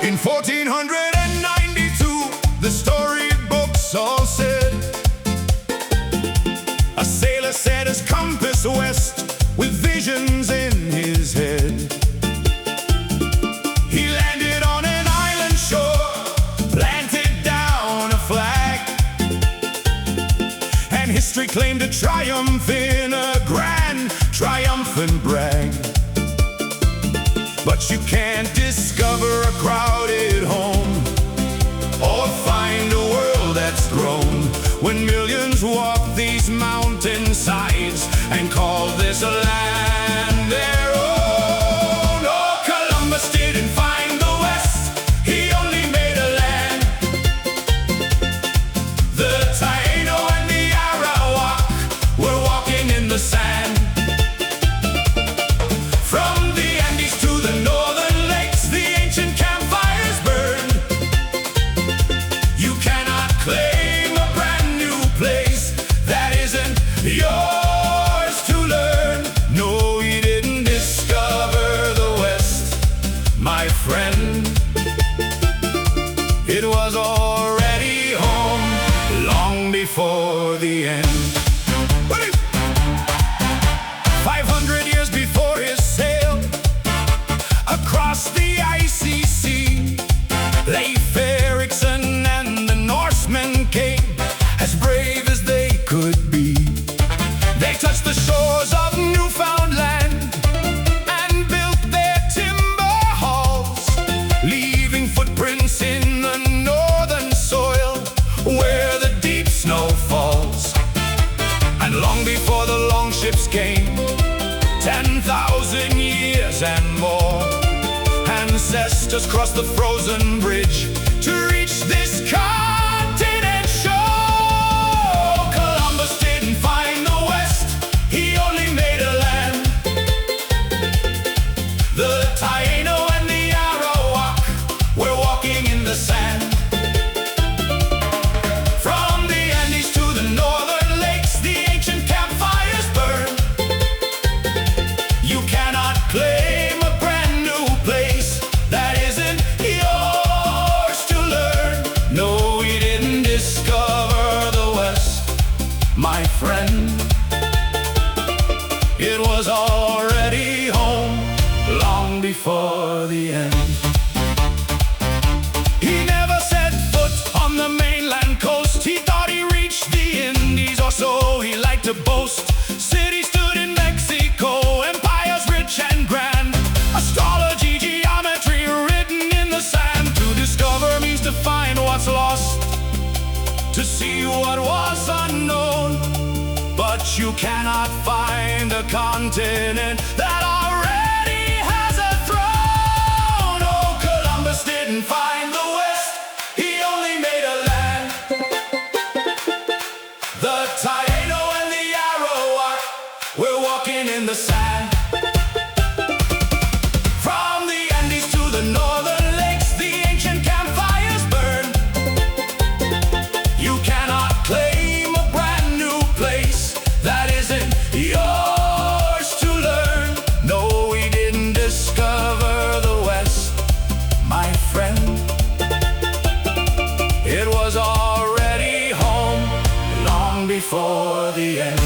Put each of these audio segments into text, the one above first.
In 1492, the storybooks all said, a sailor set his compass west with visions in his head. He landed on an island shore, planted down a flag, and history claimed a triumph in a grand triumphant brag. But you can't discover a crowded home or find a world that's grown when millions walk these mountainsides and call this a land their own. Oh, Columbus didn't find the West, he only made a land. The Taino and the Arawak were walking in the sand. Yours to learn. No, you didn't discover the West, my friend. It was already home long before the end. 500 years before his sail across the icy sea, Leif Erikson and the Norsemen came as brave as they could be. They touched the shores of Newfoundland and built their timber halls, leaving footprints in the northern soil where the deep snow falls. And long before the longships came, 10,000 years and more, ancestors crossed the frozen bridge to reach this continent shore. Columbus didn't find the West, he only made a land. The Taino and the Arawak were walking in the sand. From the Andes to the northern lakes, the ancient campfires burn. You cannot claim a brand new place that isn't yours to learn. No, we didn't discover the West, my friend. It was already home long before the end. He never set foot on the mainland coast. He thought he reached the Indies, or so he liked to boast. Cities stood in Mexico, empires rich and grand. Astrology, geometry written in the sand. To discover means to find what's lost, to see what was unknown. But you cannot find a continent that already has a throne. Oh, Columbus didn't find the West, he only made a land. The Taino and the Arawak were walking in the sand. From the Andes to the northern lakes, the ancient campfires burn. You cannot claim a brand new place that isn't yours to learn. No, we didn't discover the West, my friend. It was already home long before the end.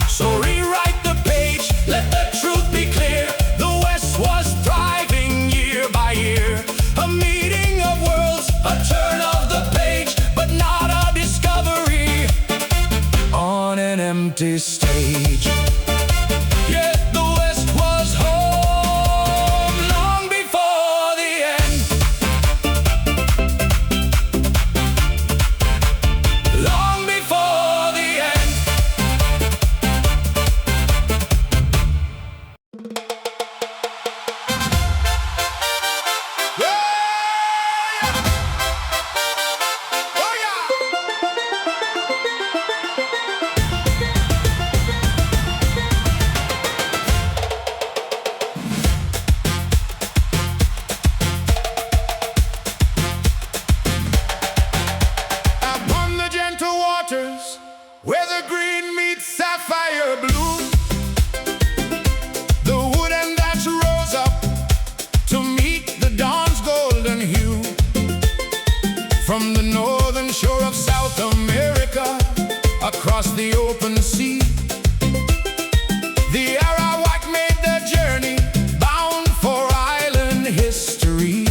So rewrite the page, let the truth be clear. The West was thriving year by year. A meeting of worlds, a turn of the page, but not a discovery on an empty stage. Yet the West was home long before the end. Long before the end. the open sea. The Arawak made their journey, bound for island history.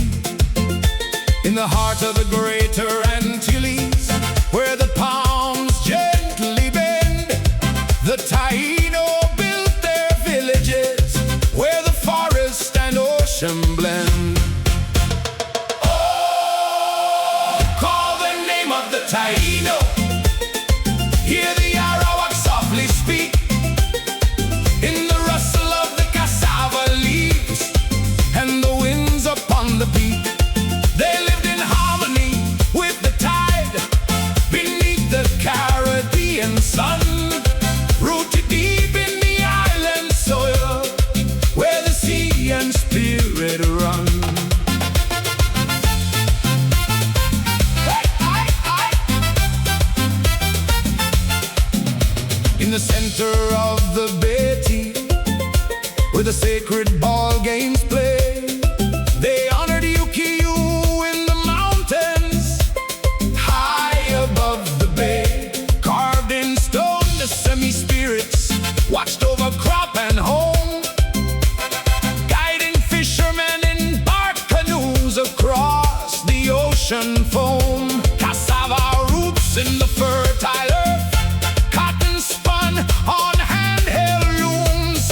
In the heart of the Greater Antilles, where the palms gently bend, the Taino built their villages, where the forest and ocean blend. Oh, call the name of the Taino. Hear the Arawak softly speak. In the rustle of the cassava leaves and the winds upon the peak, they lived in harmony with the tide beneath the Caribbean sun, rooted deep in the island soil, where the sea and spirit run. In the center of the Betty, where the sacred ball games play, they honored Ukiu in the mountains, high above the bay. Carved in stone, the semi-spirits watched over crop and home, guiding fishermen in bark canoes across the ocean foam. Cassava roots in the fertile earth, cotton spun on handheld looms.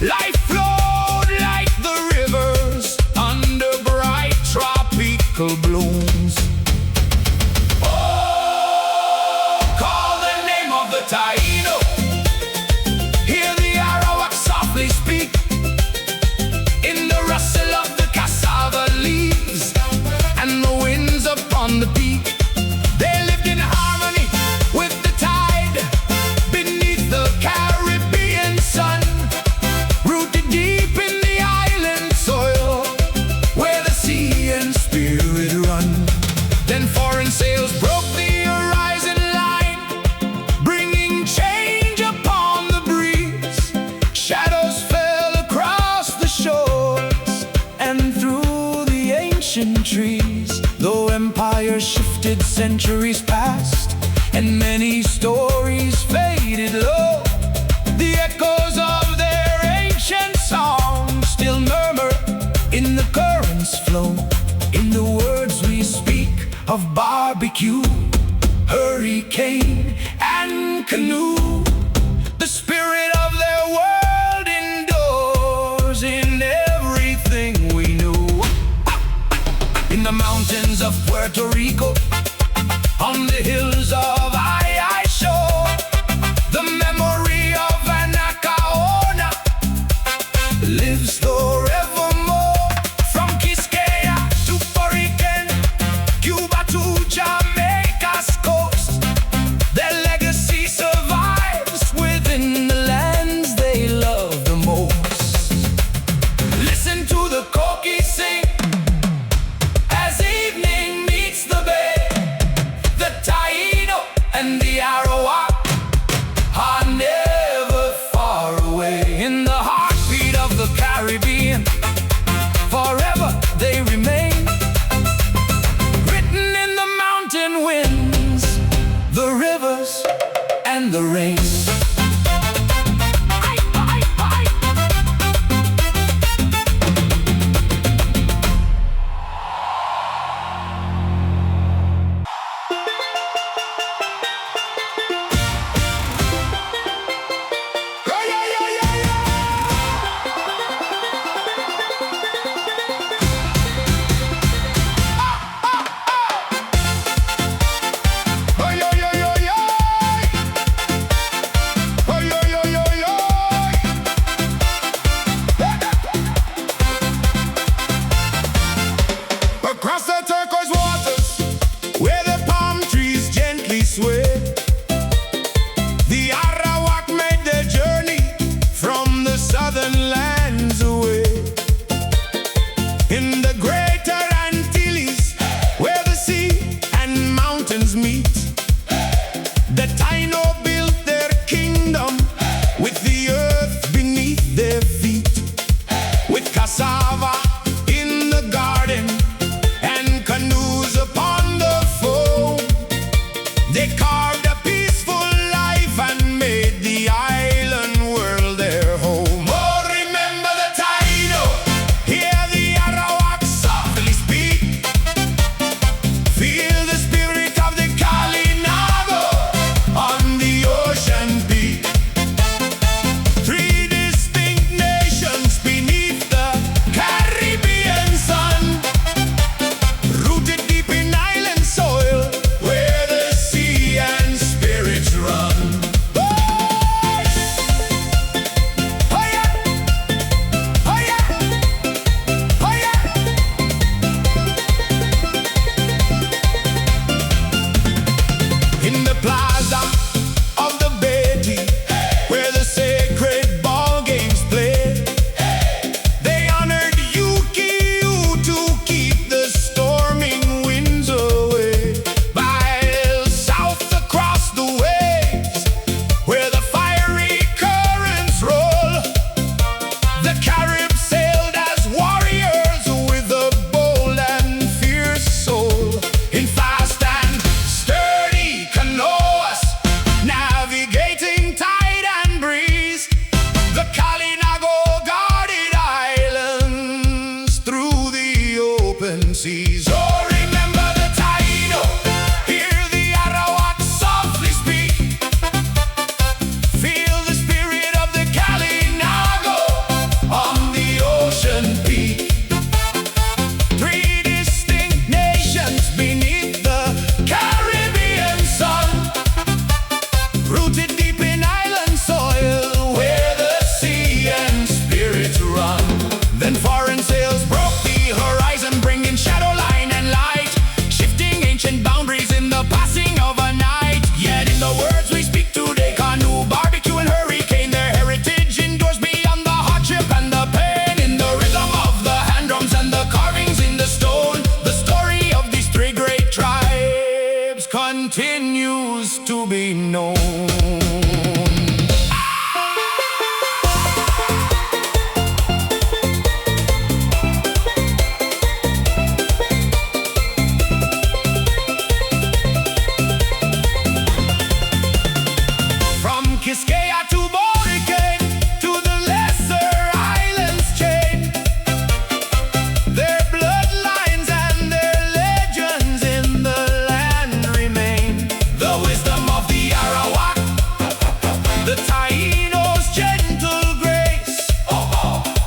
Life flowed like the rivers under bright tropical blooms. Oh, call the name of the Taino. Hear the Arawak softly speak. In the rustle of the cassava leaves and the winds upon the peak, they lived in harmony with the tide beneath the Caribbean sun, rooted deep in the island soil, where the sea and spirit run. Then foreign sails broke the horizon line, bringing change upon the breeze. Shadows fell across the shores and through the ancient trees. Though empires shifted, centuries passed, and many stories faded low, the echoes of their ancient songs still murmur in the current's flow. In the words we speak of barbecue, hurricane, and canoe, the spirit of their world endures in everything we knew. In the mountains of Puerto Rico, on the hills of Shore, the memory of Anacaona lives forevermore. From Quisqueya to Boriken, Cuba to Jamaica's coast, their legacy survives within the lands they love the most. Listen to the Koki sing as evening meets the bay. The Taino and the Arawak are never far away. In the heartbeat of the Caribbean, forever they remain, written in the mountain winds, the rivers, and the rain. plaza of the Betty, where the sacred ball games play. They honored Ukiu to keep the storming winds away. Miles south across the waves, where the fiery currents roll, the Carib sailed as warriors with a bold and fierce soul. In fast and sturdy canoes, navigating tide and breeze, the Kalinago guarded islands through the open seas. Oh, remember the Taino, hear the Arawak softly speak. Feel the spirit of the Kalinago on the ocean peak. Three distinct nations beneath the Caribbean sun, rooted deep in island soil where the sea and spirits run. Then foreign sails broke the horizon, bringing shadow line and light, shifting ancient boundaries in the passing of a night. Yet in the words we speak today, canoe, barbecue, and hurricane, their heritage endures beyond the hardship and the pain. In the rhythm of the hand drums and the carvings in the stone, the story of these three great tribes continues to be known. From Quisqueya to Boricay, to the lesser islands chain, their bloodlines and their legends in the land remain. The wisdom of the Arawak, the Taino's gentle grace,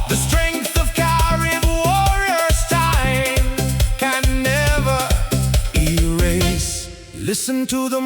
the strength of Carib warriors time can never erase. Listen to the